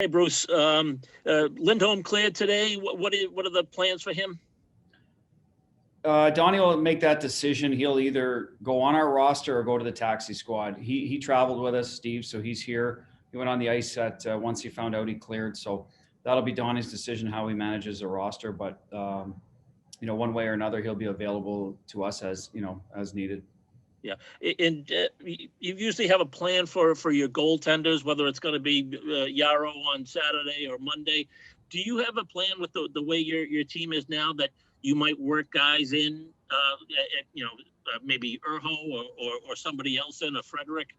Hey, Bruce. Lindholm cleared today. What are the plans for him? Donnie will make that decision. He'll either go on our roster or go to the taxi squad. He traveled with us, Steve, so he's here. He went on the ice at once he found out he cleared. So that'll be Donnie's decision how he manages the roster. But one way or another, he'll be available to us as needed. Yeah, and you usually have a plan for your goaltenders, whether it's going to be Yarrow on Saturday or Monday. Do you have a plan with the way your team is now that you might work guys in, maybe Urho or somebody else in, or Frederick?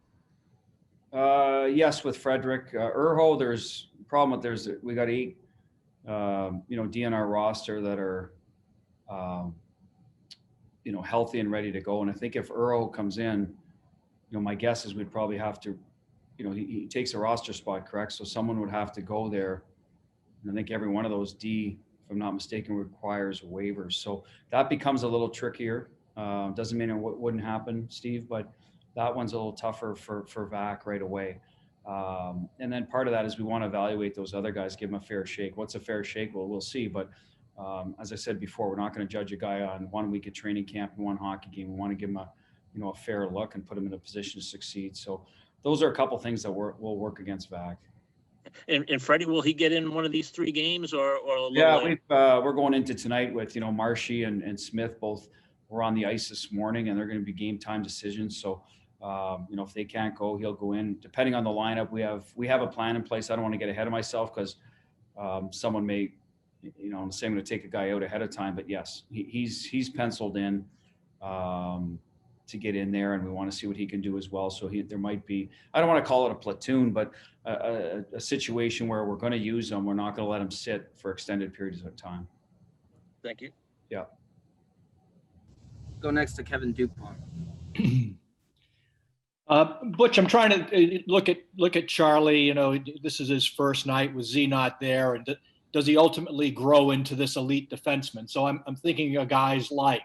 Yes, with Frederick. Urho, there's a problem with we got 8 DNR roster that are healthy and ready to go. And I think if Urho comes in, my guess is we'd probably have to, he takes a roster spot, correct? So someone would have to go there. And I think every one of those D, if I'm not mistaken, requires waivers. So that becomes a little trickier. Doesn't mean it wouldn't happen, Steve, but that one's a little tougher for VAC right away. And then part of that is we want to evaluate those other guys, give them a fair shake. What's a fair shake? Well, we'll see. But as I said before, we're not going to judge a guy on 1 week of training camp and 1 hockey game. We want to give him a fair look and put him in a position to succeed. So those are a couple things that will work against VAC. And Freddie, will he get in one of these 3 games or yeah, we're going into tonight with, Marshy and Smith both were on the ice this morning, and they're going to be game time decisions. So, if they can't go, he'll go in. Depending on the lineup, we have a plan in place. I don't want to get ahead of myself because someone may, say I'm going to take a guy out ahead of time. But yes, he's penciled in to get in there, and we want to see what he can do as well. So there might be, I don't want to call it a platoon, but a situation where we're going to use him. We're not going to let him sit for extended periods of time. Thank you. Yeah. Go next to Kevin Dupont. Butch, I'm trying to look at Charlie. This is his first night with Z not there, and does he ultimately grow into this elite defenseman? So I'm thinking of guys like,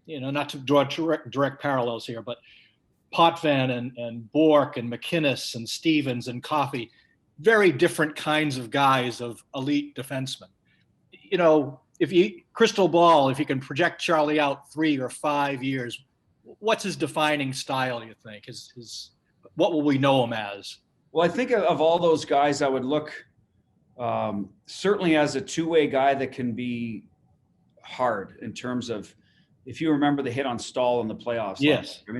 not to draw direct parallels here, but Potvin and Bork and McInnes and Stevens and Coffey, very different kinds of guys of elite defensemen. If you crystal ball, if you can project Charlie out 3 or 5 years, what's his defining style, you think? What will we know him as? Well, I think of all those guys, I would look certainly as a two-way guy that can be hard in terms of, if you remember the hit on Stahl in the playoffs. Yes. We're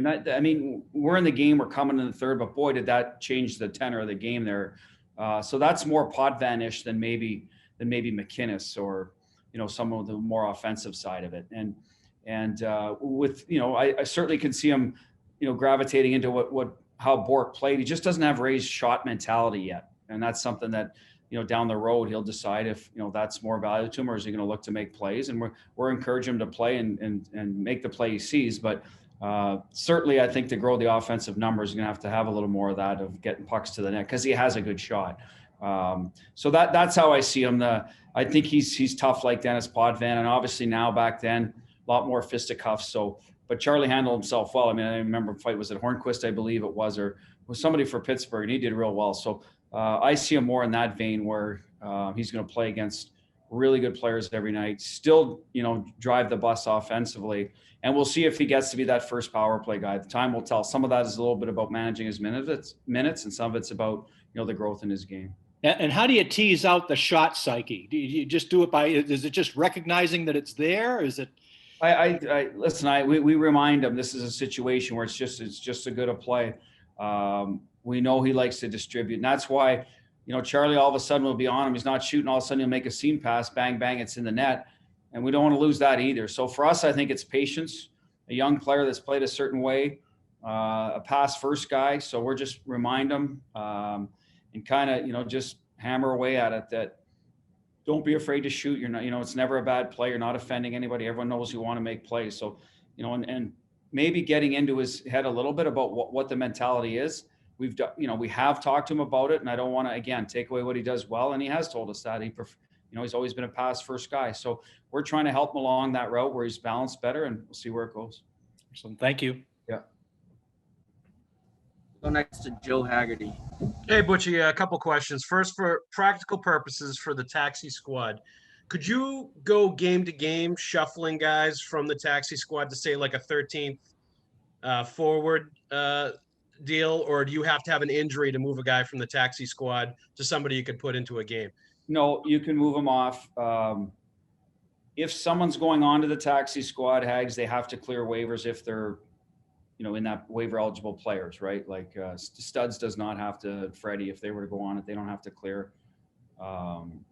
in the game, we're coming in the third, but boy, did that change the tenor of the game there. So that's more Potvin-ish than maybe McInnes or, someone with the more offensive side of it. And with, I certainly can see him, gravitating into how Bork played. He just doesn't have Ray's shot mentality yet. And that's something that, down the road, he'll decide if, that's more value to him, or is he going to look to make plays? And we're encouraging him to play and make the play he sees. But certainly I think to grow the offensive numbers, you're going to have a little more of that, of getting pucks to the net, because he has a good shot. So that's how I see him. I think he's tough like Dennis Potvin, and obviously now, back then, a lot more fisticuffs. So, but Charlie handled himself well. I remember a fight, was it Hornquist, I believe it was, or was somebody for Pittsburgh, and he did real well. So I see him more in that vein, where he's going to play against really good players every night, still, drive the bus offensively. And we'll see if he gets to be that first power play guy. The time will tell. Some of that is a little bit about managing his minutes, and some of it's about, the growth in his game. And how do you tease out the shot psyche? Do you just do it is it just recognizing that it's there? Is it? We remind him this is a situation where it's just a good a play. We know he likes to distribute, and that's why, Charlie all of a sudden will be on him. He's not shooting. All of a sudden he'll make a seam pass, bang, bang, it's in the net. And we don't want to lose that either. So for us, I think it's patience, a young player that's played a certain way, a pass first guy. So we're just remind him and kind of, just hammer away at it, that don't be afraid to shoot. You're not, it's never a bad play. You're not offending anybody. Everyone knows you want to make plays. So, and maybe getting into his head a little bit about what the mentality is. We've done, we have talked to him about it, and I don't want to, again, take away what he does well. And he has told us that he's always been a pass first guy. So we're trying to help him along that route where he's balanced better, and we'll see where it goes. So thank you. Yeah. Go next to Joe Haggerty. Hey, Butchie, a couple questions. First, for practical purposes for the taxi squad, could you go game to game shuffling guys from the taxi squad to say like a 13th forward deal, or do you have to have an injury to move a guy from the taxi squad to somebody you could put into a game? No, you can move them off. If someone's going on to the taxi squad, Hags, they have to clear waivers if they're, in that waiver eligible players, right? Like Studs does not have to, Freddie, if they were to go on it, they don't have to clear.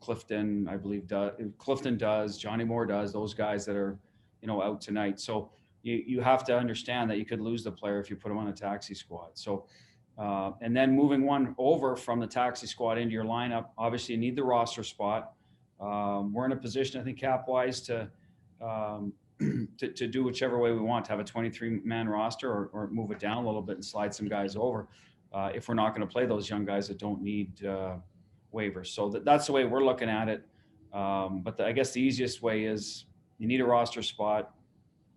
Clifton, I believe, Clifton does, Johnny Moore does, those guys that are, out tonight. So you have to understand that you could lose the player if you put them on a taxi squad. So, and then moving one over from the taxi squad into your lineup, obviously you need the roster spot. We're in a position, I think, cap-wise to do whichever way we want, to have a 23-man roster or move it down a little bit and slide some guys over if we're not going to play those young guys that don't need waivers. So that's the way we're looking at it. But I guess the easiest way is you need a roster spot.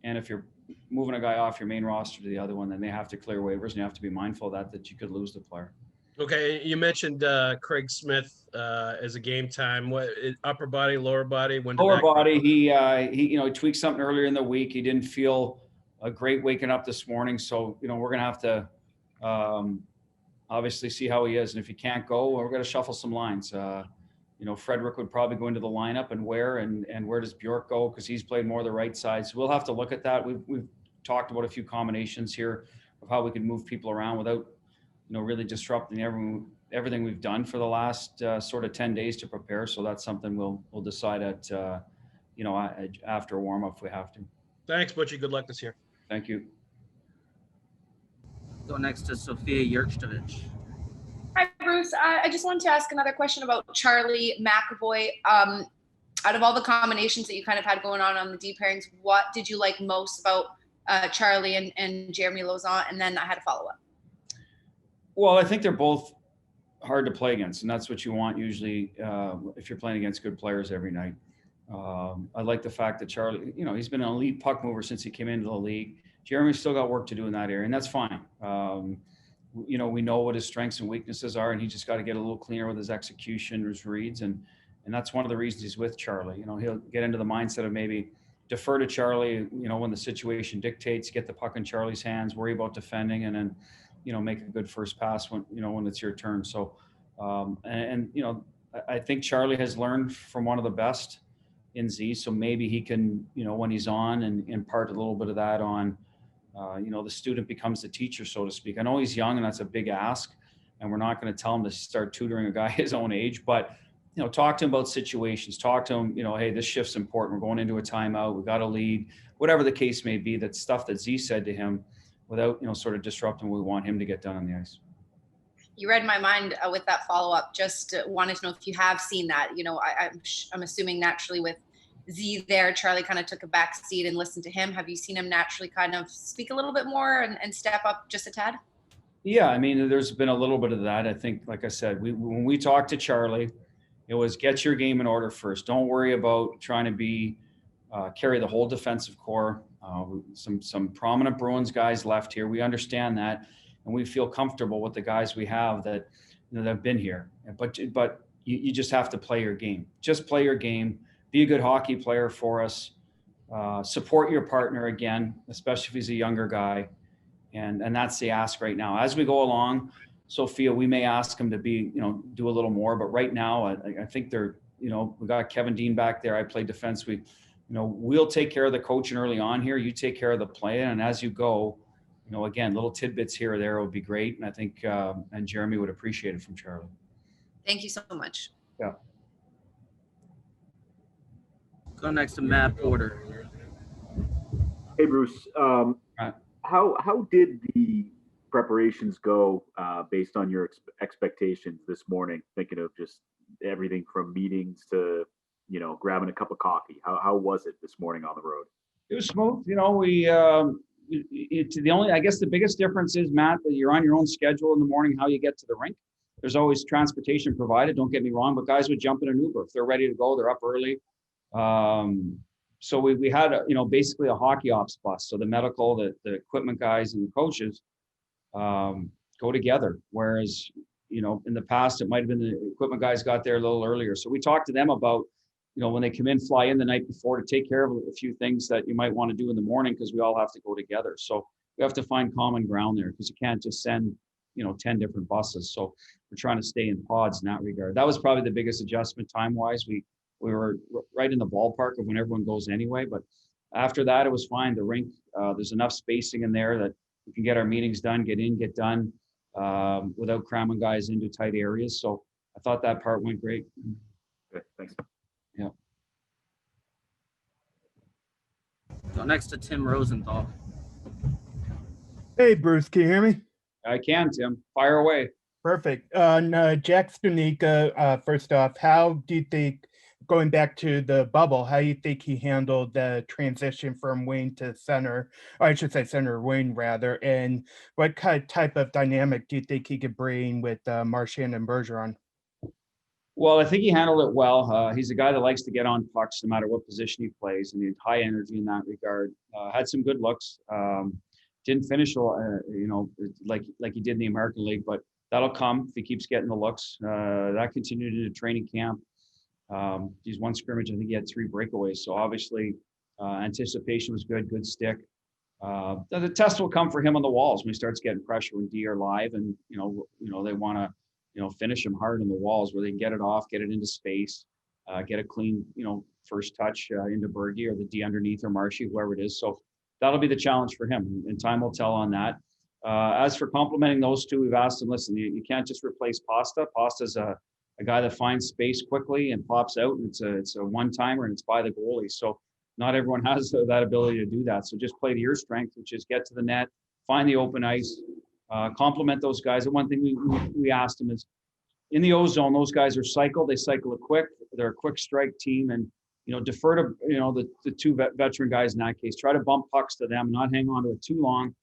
And if you're moving a guy off your main roster to the other one, then they have to clear waivers, and you have to be mindful of that you could lose the player. Okay, you mentioned Craig Smith as a game time. What, upper body, lower body? Lower body. He tweaked something earlier in the week. He didn't feel great waking up this morning, so we're gonna have to obviously see how he is, and if he can't go, we're gonna shuffle some lines. Frederick would probably go into the lineup, and where does Bjork go? Because he's played more the right side, so we'll have to look at that. We've talked about a few combinations here of how we can move people around without really disrupting everything we've done for the last sort of 10 days to prepare. So that's something we'll decide at after warm up if we have to. Thanks, Butchie. Good luck this year. Thank you. Go next to Sophia Yerkstovich. Hi, Bruce. I just wanted to ask another question about Charlie McAvoy. Out of all the combinations that you kind of had going on the D pairings, what did you like most about Charlie and Jeremy Lauzon? And then I had a follow-up. Well, I think they're both hard to play against, and that's what you want usually if you're playing against good players every night. I like the fact that Charlie, he's been an elite puck mover since he came into the league. Jeremy's still got work to do in that area, and that's fine. We know what his strengths and weaknesses are, and he just got to get a little cleaner with his execution, his reads, and that's one of the reasons he's with Charlie. He'll get into the mindset of maybe defer to Charlie, when the situation dictates, get the puck in Charlie's hands, worry about defending, and then make a good first pass when it's your turn. So, I think Charlie has learned from one of the best in Z. So maybe he can, when he's on, and impart a little bit of that on, the student becomes the teacher, so to speak. I know he's young, and that's a big ask, and we're not going to tell him to start tutoring a guy his own age, but talk to him about situations. Talk to him, hey, this shift's important. We're going into a timeout. We got to lead, whatever the case may be. That's stuff that Z said to him, without sort of disrupting what we want him to get done on the ice. You read my mind with that follow-up. Just wanted to know if you have seen that. I'm assuming naturally with Z there, Charlie kind of took a back seat and listened to him. Have you seen him naturally kind of speak a little bit more and step up just a tad? Yeah, I mean, there's been a little bit of that. I think, like I said, when we talked to Charlie, it was get your game in order first. Don't worry about trying to carry the whole defensive core. Some prominent Bruins guys left here. We understand that, and we feel comfortable with the guys we have that that have been here. But you just have to play your game. Just play your game. Be a good hockey player for us. Support your partner again, especially if he's a younger guy, and that's the ask right now. As we go along, Sophia, we may ask him to be do a little more. But right now, I think they're we got Kevin Dean back there. I play defense. We'll take care of the coaching early on here. You take care of the play. And as you go, again, little tidbits here or there would be great. And I think, and Jeremy would appreciate it from Charlie. Thank you so much. Yeah. Go next to Matt Porter. Hey, Bruce. How did the preparations go based on your expectations this morning? Thinking of just everything from meetings to grabbing a cup of coffee. How was it this morning on the road? It was smooth. I guess the biggest difference is, Matt, that you're on your own schedule in the morning, how you get to the rink. There's always transportation provided, don't get me wrong, but guys would jump in an Uber. If they're ready to go, they're up early. So we had, basically a hockey ops bus. So the medical, the equipment guys and the coaches go go together. Whereas, in the past, it might have been the equipment guys got there a little earlier. So we talked to them about, when they come in, fly in the night before to take care of a few things that you might want to do in the morning, because we all have to go together. So we have to find common ground there, because you can't just send, 10 different buses. So we're trying to stay in pods in that regard. That was probably the biggest adjustment time-wise. We were right in the ballpark of when everyone goes anyway, but after that, it was fine. The rink, there's enough spacing in there that we can get our meetings done, get done, without cramming guys into tight areas. So I thought that part went great. Okay, thanks. Yeah. Go next to Tim Rosenthal. Hey, Bruce, can you hear me? I can, Tim. Fire away. Perfect. Jack Studnicka, first off, how do you think, going back to the bubble, how you think he handled the transition from wing to center, or I should say center wing rather, and what type of dynamic do you think he could bring with Marchand and Bergeron? Well, I think he handled it well. He's a guy that likes to get on pucks no matter what position he plays, and he had high energy in that regard. Had some good looks. Didn't finish, like he did in the American League, but that'll come if he keeps getting the looks. That continued into training camp. He's one scrimmage. I think he had 3 breakaways. So obviously, anticipation was good. Good stick. The test will come for him on the walls when he starts getting pressure when D are live, and they want to finish him hard on the walls where they can get it off, get it into space, get a clean first touch into Bergie or the D underneath or Marshy, whoever it is. So that'll be the challenge for him, and time will tell on that. As for complementing those two, we've asked him, listen, you can't just replace Pasta. Pasta's a guy that finds space quickly and pops out, and it's a one-timer, and it's by the goalie. So not everyone has that ability to do that. So just play to your strength, which is get to the net, find the open ice, complement those guys. And one thing we asked him is, in the O-zone, those guys are cycled. They cycle it quick. They're a quick strike team, and defer to the 2 veteran guys in that case. Try to bump pucks to them, not hang on to it too long,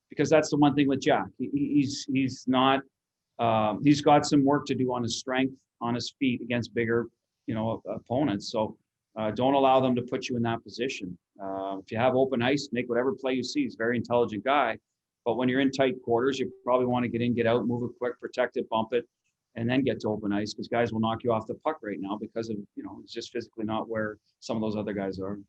because that's the one thing with Jack. He's not. He's got some work to do on his strength, on his feet against bigger, opponents. So don't allow them to put you in that position. If you have open ice, make whatever play you see. He's a very intelligent guy, but when you're in tight quarters, you probably want to get in, get out, move it quick, protect it, bump it, and then get to open ice, because guys will knock you off the puck right now because of, it's just physically not where some of those other guys are.